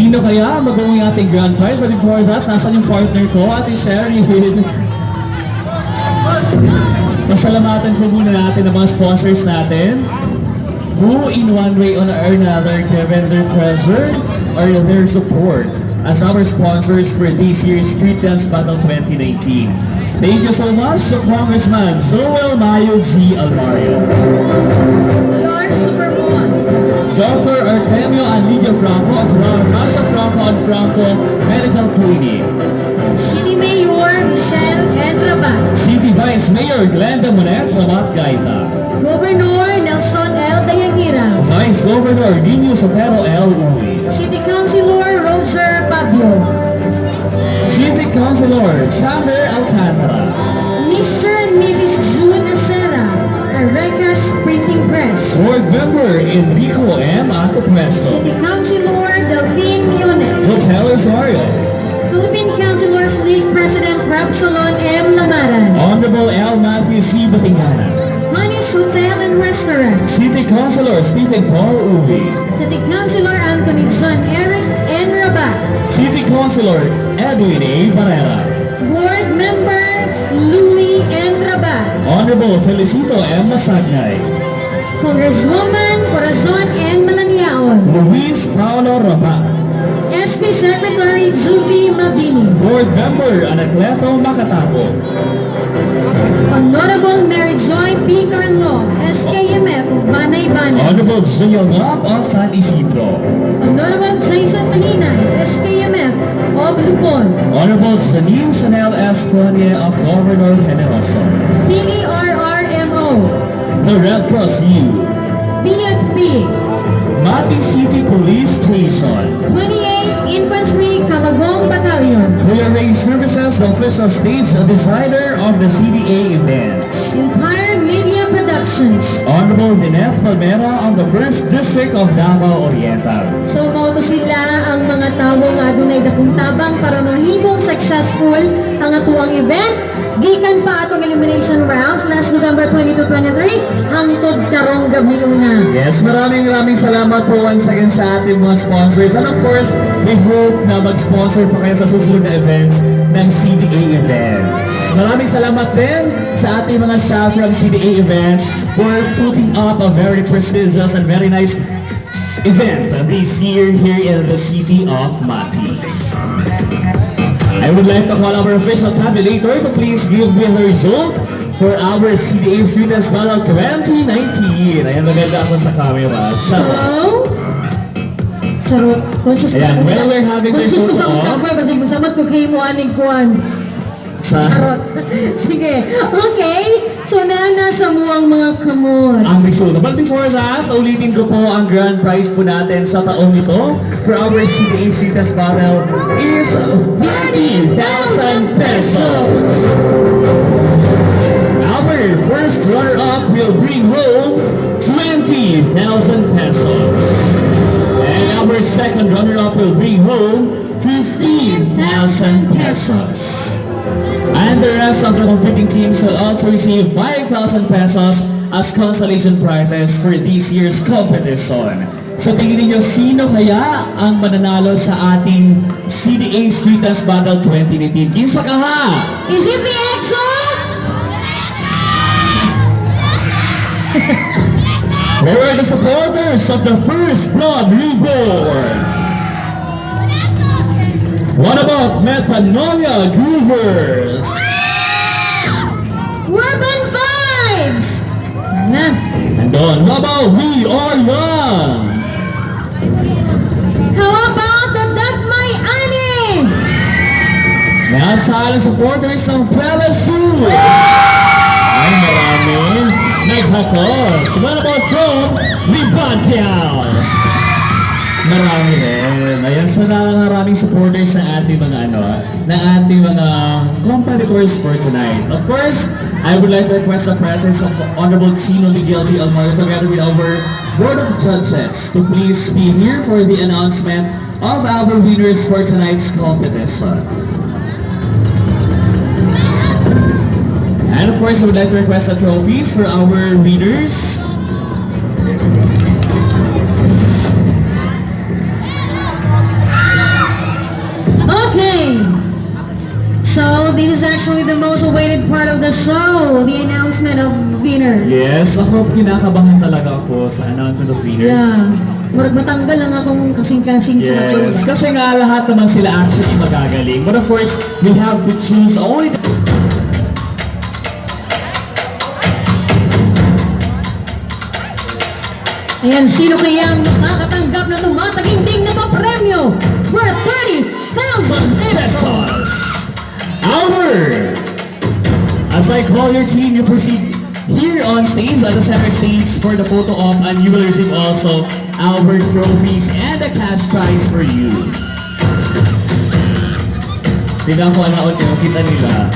Sino kaya mag-uwi ating grand prize? But before that, nasan yung partner ko, Ate Sherry? Pasalamatan po muna natin ang mga sponsors natin who in one way or another given their treasure or their support as our sponsors for this year's Street Dance Battle 2019. Thank you so much to Congressman Joel Mayo G. Alvario, Lord Supermon, Dr. Artemio Anidio Franco of Rasha Franco and Franco Medical Clinic, City Mayor Michelle N. Rabat, City Vice Mayor Glenda Monet Rabat Gaita, Governor Nelson L. Dayangira, Vice Governor Nino Sotero L. Uy, City Councilor Roger Pablo, City Councilor Sander Alcantara, Mr. and Mrs. June Acera, Arecas Printing Press, Board Member Enrico M. Antopuesto, City Councilor Delphine Miones, Hotel Rosario, Philippine Councilors League President Rapsolon M. Lamaran, Honorable L. Matthew C. Batingana, Honey's Hotel and Restaurant, City Councilor Stephen Paul Ubi, City Councilor Anthony John Eric N. Rabat, City Councilor Edwin A. Barrera, Board Member Louis N. Rabat, Honorable Felicito M. Masagnay, Congresswoman Corazon N. Malangyaon, Luis Paulo Rabat, SP Secretary Juvie Mabini, Board Member Anacleto Macatapo, Honorable Mary Joy P. Carlo, SKMF of Banay-Banay, Honorable Junior Ngap of San Isidro, Honorable Jason Mahinay, SKMF of Lupon, Honorable Janine Chanel S. Fournier of Governor Generoso, PERRMO, the Red Cross Youth, BFP, Mati City Police Station, 28 Infantry Camagong Battalion, Kuya Ray Services, the official stage designer of the CDA events, Empire Media Productions. Honorable Dinette Palmera of the 1st District of Davao Oriental, So mao to sila ang mga tawo nga adunay dakong tabang para mahimong successful ang atuang event gikan pa atong elimination rounds last November 22-23 hangtod karong gabhayuna. Yes, maraming salamat po once again sa ating mga sponsors. And of course, we hope na mag-sponsor pa kayo sa susunod na events ng CDA events. Maraming salamat din sa ating mga staff from CDA events for putting up a very prestigious and very nice event this year here in the city of Mati. I would like to call our official tabulator to please give me the result for our CDA Students Battle 2019. Ayan, maganda ako sa camera. So, charot. Conscious ko Ayan, sa well, we're having conscious ko this sa photo akong kapay basig masamad ko kayo mo aning kuwan. sa Charot. Sige. Okay. So, nasa mo ang mga kamot. ang resulta. But before that, ulitin ko po ang grand prize po natin sa taong ito for our CDA Students Battle is 30,000 pesos. Our first runner-up will bring home 20,000 pesos. And our second runner-up will bring home 15,000 pesos. And the rest of the competing teams will also receive 5,000 pesos as consolation prizes for this year's competition. So tingin niyo sino kaya ang mananalo sa ating CDA Street Dance Battle 2018? Kinsa ka ha? Is it the EXO? Where are the supporters of the First Blood Reborn? What about Metanoia Groovers? Urban Vibes! Na. And on, how about We Are Young? How about the Dagmay Ani? Nasaan ang supporters ng Pelasur? Ay, marami. Naghakot. What about from Libantials? Marami rin. Ayan, so maraming supporters na ating mga competitors for tonight. Of course, I would like to request the presence of Honorable Chino Miguel D. Almaro together with our Board of Judges to please be here for the announcement of our winners for tonight's competition. And of course, I would like to request the trophies for our winners. actually the most awaited part of the show, the announcement of winners. Yes, ako kinakabahan talaga ako sa announcement of winners. Yeah. Murag matanggal lang akong kasing-kasing sa Yes, kasi nga lahat naman sila actually magagaling. But of course, we have to choose only the... Ayan, sino kaya ang makakatanggap na tumataginding na papremyo worth 30,000 pesos? Our! As I call your team, you proceed here on stage, at the center stage for the photo op, and you will receive also our trophies and a cash prize for you. Tingnan ko ano nyo, kita nila.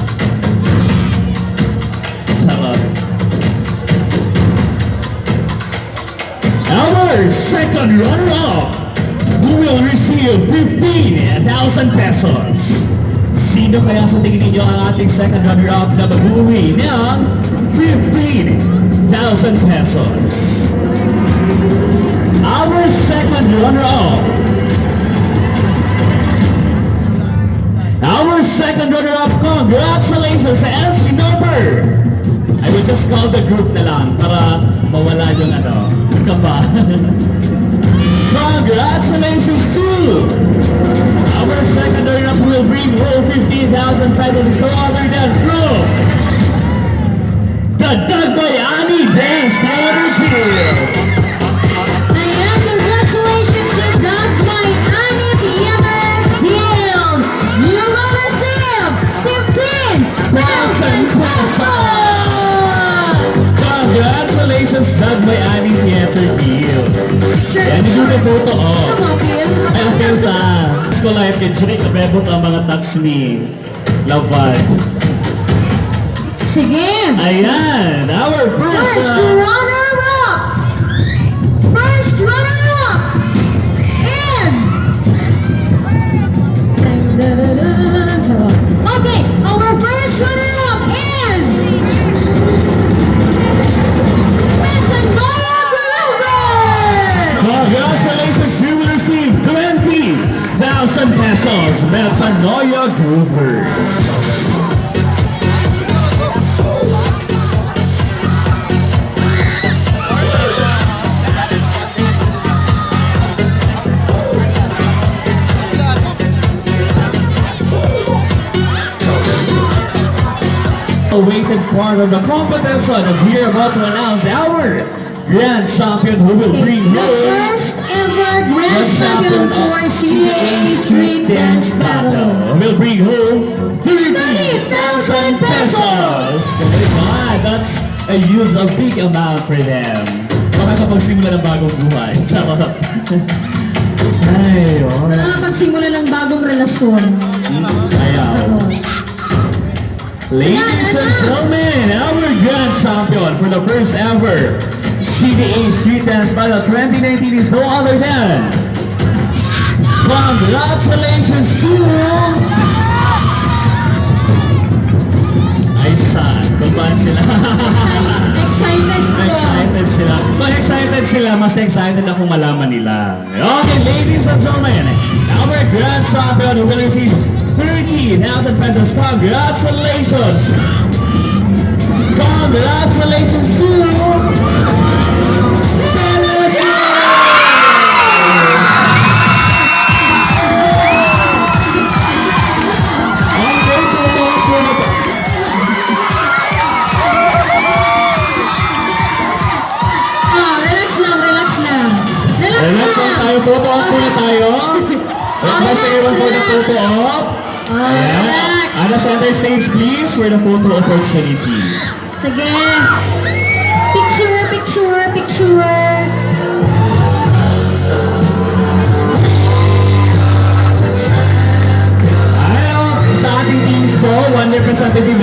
Sarap. Our second runner-up, who will receive 15,000 pesos. Sino kaya sa tingin ninyo ang ating second runner-up na mag-uwi ng 15,000 pesos? Our second runner-up. Our second runner-up, congratulations sa LC number. I will just call the group na lang para mawala yung kaba. Congratulations to our second runner-up who will bring home 15,000 pesos is no other than from the Dagbayani Dance Powder Team. Ayan, congratulations to Dagmay Anis Yemer Guild. You will receive 15,000 pesos! Congratulations, Dagbayani Theater Team. Sure. Yan yung the photo of. Come on, Bill. Ay, napil ta. Ko life kay Jiri, kabebot ang mga tats ni Lavad. Sige. Ayan, our first... First runner-up! First runner-up is... Okay, our first runner-up is... Metanoia Grover! Congratulations, you will receive 20,000 pesos. Metanoia Groovers. Awaited part of the competition as we are about to announce our grand champion who will bring The home first ever Grand the Champion for CDA Street Dance Battle. will bring home 30,000 pesos. Oh my God, that's a huge, a big amount for them. Makakapagsimula ng bagong buhay. Charot. Ay, oh. Nakakapagsimula ng bagong relasyon. Ayaw. Ladies and gentlemen, our grand champion for the first ever CDA Street Dance Battle 2019 is no other than... Congratulations to... Ay, saan? Kung saan sila? Excited ko. Excited sila. Kung excited sila, mas excited akong malaman nila. Okay, ladies and gentlemen, our grand champion who will receive 30,000 pesos. Congratulations! Congratulations to... Relax lang, relax lang. Relax Relax lang tayo. Photo op muna tayo. Request everyone for the photo op. Relax. On the center stage, please, for the photo opportunity. Sige.